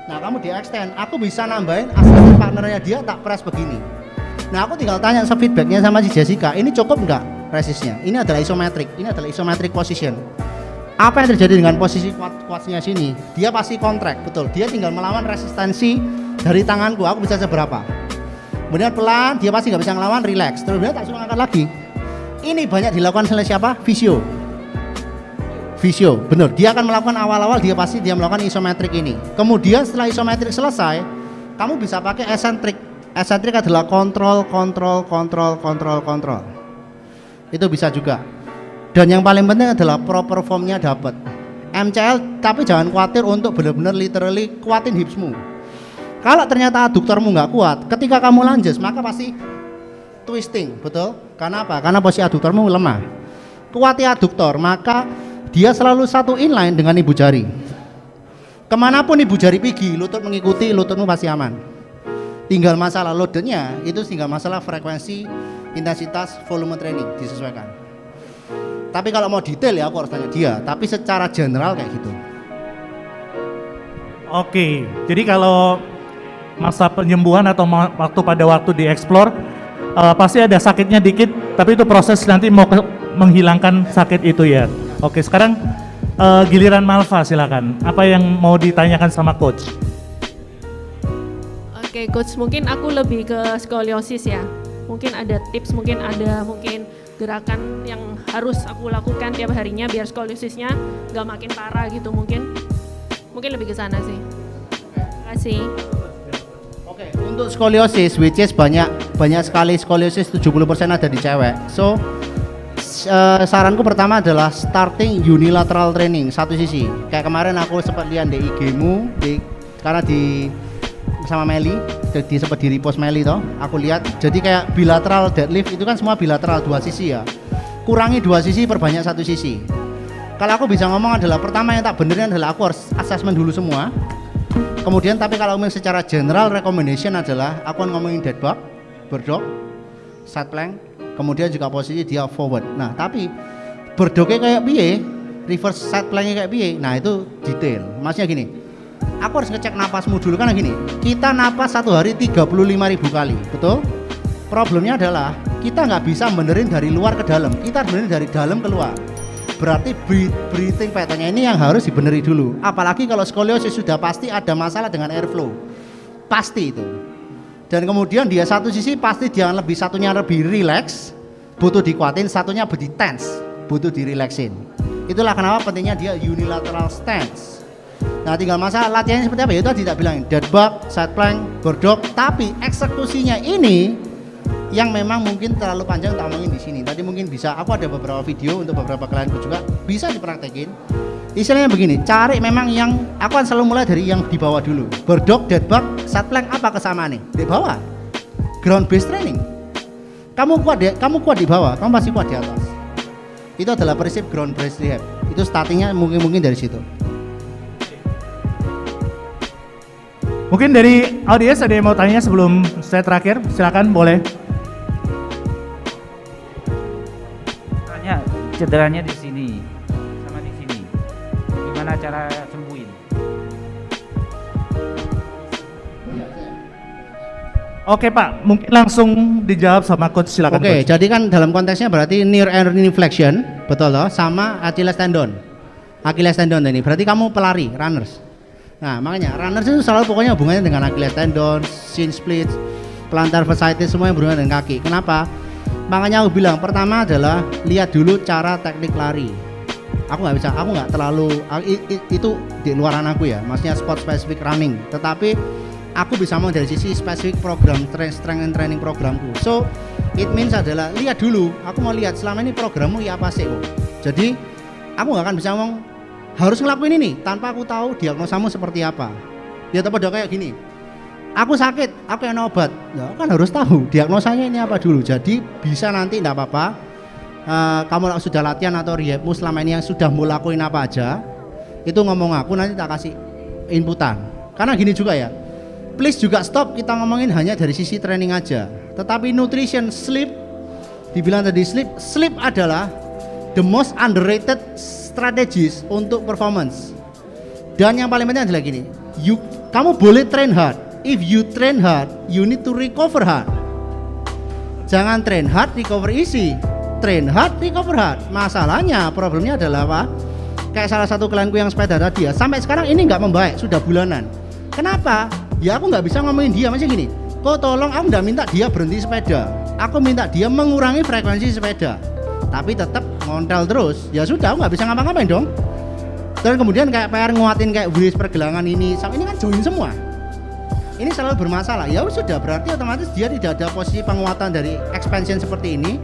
Nah kamu di extend, aku bisa nambahin asisten partnernya dia tak press begini. Nah aku tinggal tanya feedbacknya sama si Jessica, ini cukup enggak resistnya? Ini adalah isometric position. Apa yang terjadi dengan posisi quads-nya sini? Dia pasti contract, betul. Dia tinggal melawan resistensi dari tanganku, aku bisa seberapa. Kemudian pelan, dia pasti nggak bisa ngelawan, relax. Terus dia tak suruh angkat lagi. Ini banyak dilakukan oleh siapa? Visio, bener. Dia akan melakukan awal-awal, dia melakukan isometrik ini. Kemudian setelah isometrik selesai, kamu bisa pakai eccentric. Eccentric adalah kontrol. Itu bisa juga. Dan yang paling penting adalah proper formnya dapat. MCL, tapi jangan khawatir untuk benar-benar literally kuatin hipsmu. Kalau ternyata aduktormu nggak kuat, ketika kamu lunges maka pasti twisting, betul? Karena apa? Karena posisi aduktormu lemah. Kuati aduktor, maka dia selalu satu inline dengan ibu jari. Kemanapun ibu jari pergi, lutut mengikuti, lututmu pasti aman. Tinggal masalah loadnya, itu tinggal masalah frekuensi, intensitas, volume training disesuaikan. Tapi kalau mau detail ya aku harus tanya dia, tapi secara general kayak gitu.
Oke, jadi kalau masa penyembuhan atau waktu pada waktu dieksplor pasti ada sakitnya dikit, tapi itu proses nanti mau menghilangkan sakit itu ya. Oke, sekarang giliran Malva, silakan. Apa yang mau ditanyakan sama coach?
Oke, coach, mungkin aku lebih ke skoliosis ya. Mungkin ada tips, mungkin gerakan yang harus aku lakukan tiap harinya biar skoliosisnya nggak makin parah gitu, mungkin lebih ke sana sih. Terima kasih.
Oke, untuk skoliosis, which is banyak sekali skoliosis, 70% ada di cewek. So saranku pertama adalah starting unilateral training, satu sisi. Kayak kemarin aku sempat lihat di IG-mu, karena sama Meli, jadi sempat di repost Meli toh. Aku lihat, jadi kayak bilateral deadlift itu kan semua bilateral, dua sisi ya. Kurangi dua sisi, perbanyak satu sisi. Kalau aku bisa ngomong adalah pertama yang tak benerin adalah aku harus assessment dulu semua. Kemudian tapi kalau ngomong secara general recommendation adalah aku ngomongin dead bug, berdog, side plank, kemudian juga posisi dia forward. Nah tapi berdognya kayak piye, reverse side planknya kayak piye, nah itu detail. Maksudnya gini, aku harus ngecek napasmu dulu karena gini, kita napas satu hari 35.000 kali, betul? Problemnya adalah kita nggak bisa benerin dari luar ke dalam, kita harus benerin dari dalam ke luar. Berarti breathing pattern-nya ini yang harus dibeneri dulu. Apalagi kalau skoliosis sudah pasti ada masalah dengan airflow, pasti itu. Dan kemudian dia satu sisi pasti dia satunya lebih relax, butuh dikuatin, satunya lebih tense, butuh direlaksin. Itulah kenapa pentingnya dia unilateral stance. Nah tinggal masalah latihannya seperti apa ya, itu tidak bilang dead bug, side plank, berdog, tapi eksekusinya ini yang memang mungkin terlalu panjang tak omongin di sini. Tadi mungkin bisa, aku ada beberapa video untuk beberapa klienku juga bisa dipraktekin. Istilahnya begini, cari memang yang aku akan selalu mulai dari yang di bawah dulu. Berdog, dead bug, side plank, apa kesamaannya? Di bawah. Ground based training. Kamu kuat di bawah, kamu pasti kuat di atas. Itu adalah prinsip ground based rehab. Itu startingnya mungkin dari situ.
Mungkin dari audiens ada yang mau tanya sebelum saya terakhir, silakan boleh.
Tanya cederanya di sini sama di sini, gimana cara sembuhin?
Oke Pak, mungkin langsung dijawab sama coach, silakan.
Oke,
coach.
jadi kan dalam konteksnya berarti near ear inflection, betul loh, sama Achilles tendon. Achilles tendon ini berarti kamu pelari, runners. Nah makanya runners itu selalu pokoknya hubungannya dengan Achilles tendon, shin split, plantar fasciitis, semua yang berhubungan dengan kaki. Kenapa? Makanya aku bilang pertama adalah lihat dulu cara teknik lari. Aku nggak terlalu itu di luaran aku ya, maksudnya sport specific running. Tetapi aku bisa mau dari sisi spesifik program strength and training programku. So it means adalah lihat dulu. Aku mau lihat selama ini programmu ya apa sih kok. Jadi aku nggak akan bisa ngomong harus ngelakuin ini tanpa aku tahu diagnosamu seperti apa. Ya tapi kayak gini. Aku sakit, aku yang obat. Ya kan harus tahu diagnosanya ini apa dulu. Jadi bisa nanti enggak apa-apa. Kamu sudah latihan atau rehabmu selama ini yang sudah mau lakuin apa aja, itu ngomong aku nanti tak kasih inputan. Karena gini juga ya. Please juga stop kita ngomongin hanya dari sisi training aja. Tetapi nutrition, sleep, dibilang tadi sleep adalah the most underrated strategies untuk performance. Dan yang paling penting adalah gini, kamu boleh train hard. If you train hard, you need to recover hard. Jangan train hard, recover easy. Train hard, recover hard. Masalahnya, problemnya adalah apa? Kayak salah satu klienku yang sepeda tadi ya, sampai sekarang ini nggak membaik, sudah bulanan. Kenapa? Ya aku nggak bisa ngomongin dia, macam gini. Kok tolong, aku nggak minta dia berhenti sepeda. Aku minta dia mengurangi frekuensi sepeda. Tapi tetap ngontel terus. Ya sudah, aku nggak bisa ngapa-ngapain dong. Dan kemudian kayak PR nguatin kayak Wilis pergelangan ini kan join semua. Ini selalu bermasalah. Ya sudah, berarti otomatis dia tidak ada posisi penguatan dari expansion seperti ini.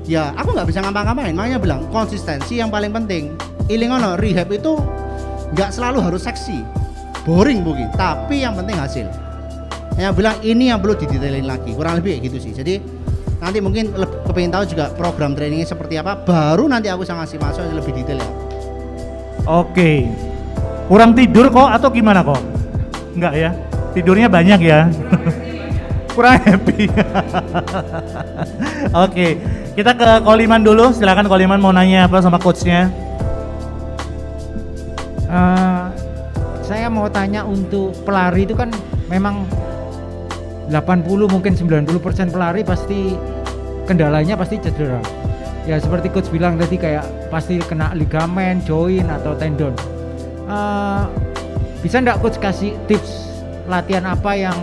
Ya aku nggak bisa ngapa-ngapain. Makanya bilang konsistensi yang paling penting. Ilingono rehab itu nggak selalu harus seksi, boring mungkin, tapi yang penting hasil. Yang bilang ini yang perlu didetailin lagi, kurang lebih kayak gitu sih. Jadi nanti mungkin kepingin tahu juga program trainingnya seperti apa, baru nanti aku bisa ngasih masuk yang lebih detail ya.
Oke. Kurang tidur kok atau gimana kok? Enggak ya? Tidurnya banyak ya? Kurang happy. Oke. Kita ke Koliman dulu, silakan Koliman mau nanya apa sama coachnya.
Saya mau tanya untuk pelari itu kan memang 80 mungkin 90% pelari pasti kendalanya pasti cedera. Ya seperti coach bilang tadi kayak pasti kena ligamen, joint atau tendon. Bisa enggak coach kasih tips latihan apa yang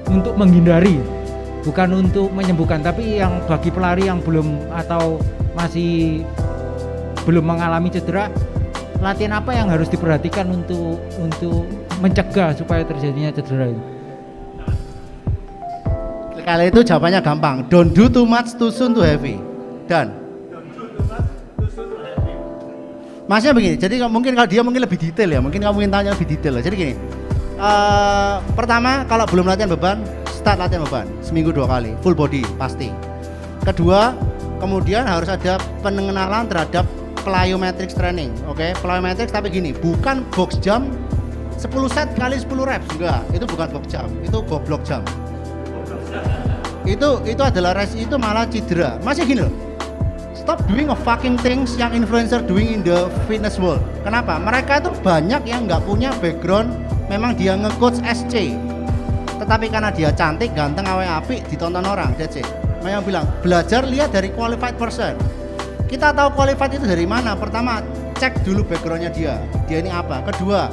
untuk menghindari, bukan untuk menyembuhkan, tapi yang bagi pelari yang belum atau masih belum mengalami cedera, latihan apa yang harus diperhatikan untuk mencegah supaya terjadinya cedera itu?
Kali itu jawabannya gampang, don't do too much too soon too heavy. Dan maksudnya begini, jadi mungkin kalau dia mungkin lebih detail ya, mungkin kamu mungkin tanya lebih detail. Jadi gini, pertama kalau belum latihan beban, start latihan beban seminggu 2 kali, full body pasti. Kedua, kemudian harus ada pengenalan terhadap plyometrics training, oke? Plyometrics tapi gini, bukan box jump 10 set kali 10 reps, enggak, itu bukan box jump, itu goblok jump. Itu adalah itu malah cedera. Masih gini loh. Stop doing a fucking things yang influencer doing in the fitness world. Kenapa? Mereka itu banyak yang nggak punya background. Memang dia nge-coach SC, tetapi karena dia cantik, ganteng, awe apik, ditonton orang. That's it. Mereka bilang belajar lihat dari qualified person. Kita tahu qualified itu dari mana? Pertama, cek dulu backgroundnya dia ini apa. Kedua,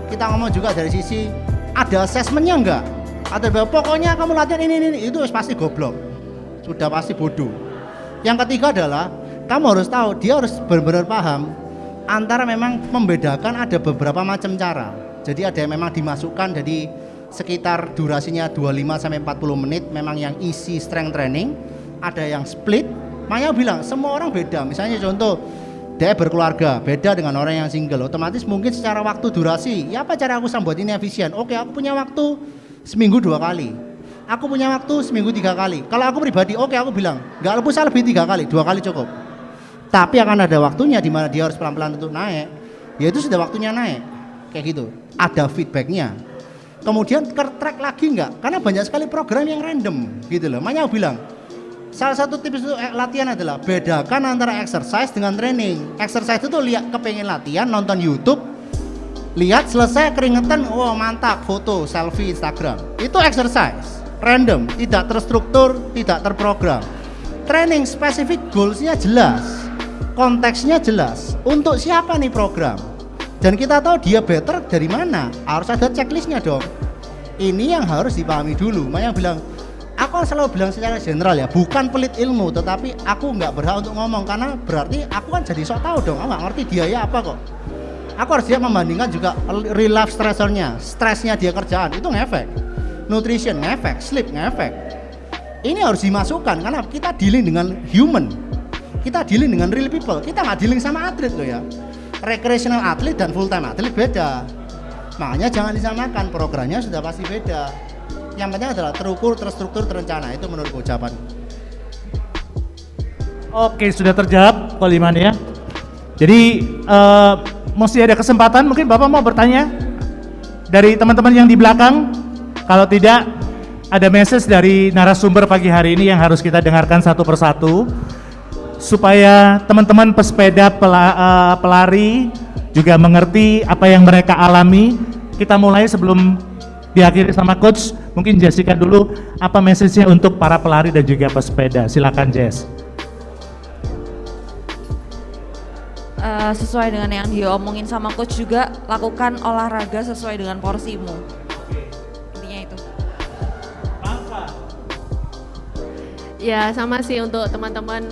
kita ngomong juga dari sisi ada assessmentnya enggak? Atau pokoknya kamu latihan ini itu pasti goblok, sudah pasti bodoh. Yang ketiga adalah kamu harus tahu, dia harus benar-benar paham antara memang membedakan ada beberapa macam cara. Jadi ada yang memang dimasukkan jadi sekitar durasinya 25-40 menit memang yang easy strength training, ada yang split. Makanya bilang semua orang beda. Misalnya contoh dia berkeluarga beda dengan orang yang single, otomatis mungkin secara waktu durasi ya apa cara aku buat ini efisien. Oke, aku punya waktu seminggu 2 kali, aku punya waktu seminggu 3 kali. Kalau aku pribadi, oke, aku bilang nggak usah lebih 3 kali, 2 kali cukup. Tapi akan ada waktunya di mana dia harus pelan-pelan untuk naik, yaitu sudah waktunya naik, kayak gitu. Ada feedbacknya. Kemudian track lagi nggak? Karena banyak sekali program yang random, gitu loh. Makanya aku bilang, salah satu tips untuk latihan adalah bedakan antara exercise dengan training. Exercise itu lihat kepengen latihan, nonton YouTube. Lihat selesai keringetan, oh mantap, foto, selfie, Instagram. Itu exercise, random, tidak terstruktur, tidak terprogram. Training spesifik, goalsnya jelas, konteksnya jelas. Untuk siapa nih program? Dan kita tahu dia better dari mana? Harus ada checklistnya dong. Ini yang harus dipahami dulu. Makanya bilang, aku selalu bilang secara general ya, bukan pelit ilmu, tetapi aku nggak berhak untuk ngomong karena berarti aku kan jadi sok tahu dong. Aku nggak ngerti dia ya apa kok. Aku harus dia membandingkan juga real life stressornya, stresnya dia kerjaan itu ngefek, nutrition ngefek, sleep ngefek. Ini harus dimasukkan karena kita dealing dengan human, kita dealing dengan real people, kita nggak dealing sama atlet loh ya. Recreational atlet dan full time atlet beda, makanya jangan disamakan, programnya sudah pasti beda. Yang penting adalah terukur, terstruktur, terencana, itu menurutku jawaban.
Oke, sudah terjawab Koliman ya. Jadi masih ada kesempatan, mungkin Bapak mau bertanya dari teman-teman yang di belakang. Kalau tidak, ada message dari narasumber pagi hari ini yang harus kita dengarkan satu persatu supaya teman-teman pesepeda pelari juga mengerti apa yang mereka alami. Kita mulai sebelum diakhiri sama coach, mungkin Jessica dulu apa message-nya untuk para pelari dan juga pesepeda. Silakan Jess.
Sesuai dengan yang diomongin sama coach juga, lakukan olahraga sesuai dengan porsimu. Intinya itu.
Ya sama sih untuk teman-teman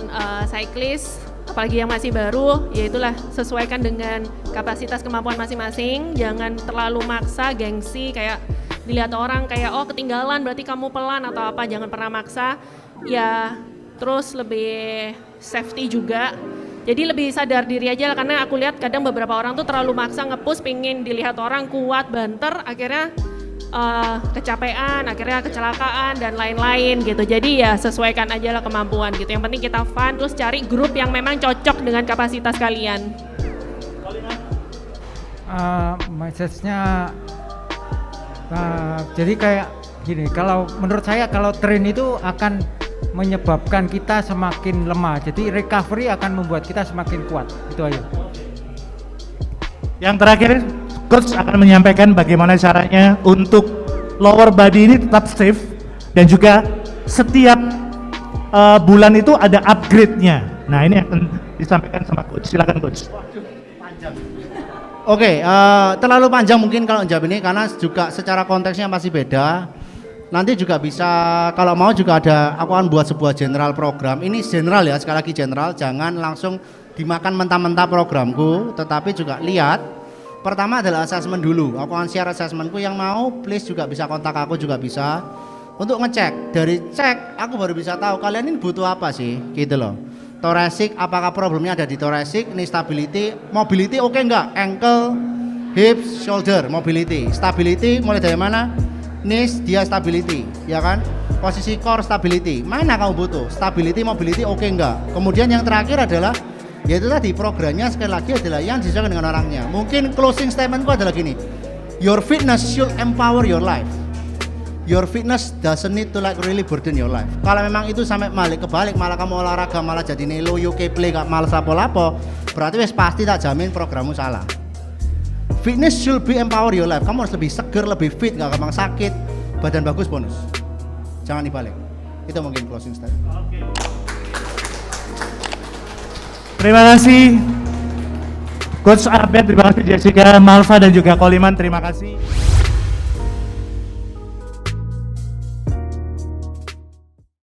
cyclist, apalagi yang masih baru, ya itulah sesuaikan dengan kapasitas kemampuan masing-masing. Jangan terlalu maksa, gengsi, kayak dilihat orang kayak oh ketinggalan berarti kamu pelan atau apa, jangan pernah maksa. Ya terus lebih safety juga. Jadi lebih sadar diri aja, karena aku lihat kadang beberapa orang tuh terlalu maksa nge-push, pingin dilihat orang kuat, banter, akhirnya kecapean, akhirnya kecelakaan dan lain-lain gitu. Jadi ya sesuaikan aja lah kemampuan gitu. Yang penting kita fun, terus cari grup yang memang cocok dengan kapasitas kalian.
Message-nya jadi kayak gini, kalau menurut saya kalau tren itu akan menyebabkan kita semakin lemah. Jadi recovery akan membuat kita semakin kuat. Itu aja.
Yang terakhir, Coach akan menyampaikan bagaimana caranya untuk lower body ini tetap safe dan juga setiap bulan itu ada upgrade-nya. Nah, ini akan disampaikan sama Coach. Silakan Coach.
Oke, terlalu panjang mungkin kalau jawab ini karena juga secara konteksnya masih beda. Nanti juga bisa, kalau mau juga ada, aku akan buat sebuah general program. Ini general ya, sekali lagi general, jangan langsung dimakan mentah-mentah programku, tetapi juga lihat. Pertama adalah assessment dulu. Aku akan share assessmentku, yang mau please juga bisa kontak aku juga bisa. Untuk ngecek, dari cek aku baru bisa tahu kalian ini butuh apa sih, gitu loh. Thoracic, apakah problemnya ada di thoracic, ini stability, mobility oke enggak? Ankle, hips, shoulder, mobility. Stability mulai dari mana? Knees, dia stability, ya kan? Posisi core stability, mana kamu butuh? Stability, mobility oke enggak? Kemudian yang terakhir adalah, yaitu tadi programnya sekali lagi adalah yang disesuaikan dengan orangnya. Mungkin closing statementku adalah gini, your fitness should empower your life. Your fitness doesn't need to like really burden your life. Kalau memang itu sampai kebalik malah kamu olahraga malah jadi nelo UK play gak malas lapo-lapo, berarti wes pasti tak jamin programmu salah. Fitness should be empower your life. Kamu harus lebih seger, lebih fit, gak gampang sakit, badan bagus bonus. Jangan dibalik. Itu mungkin closing statement.
Terima kasih Coach Abed, terima kasih Jessica, Malva dan juga Koliman, terima kasih.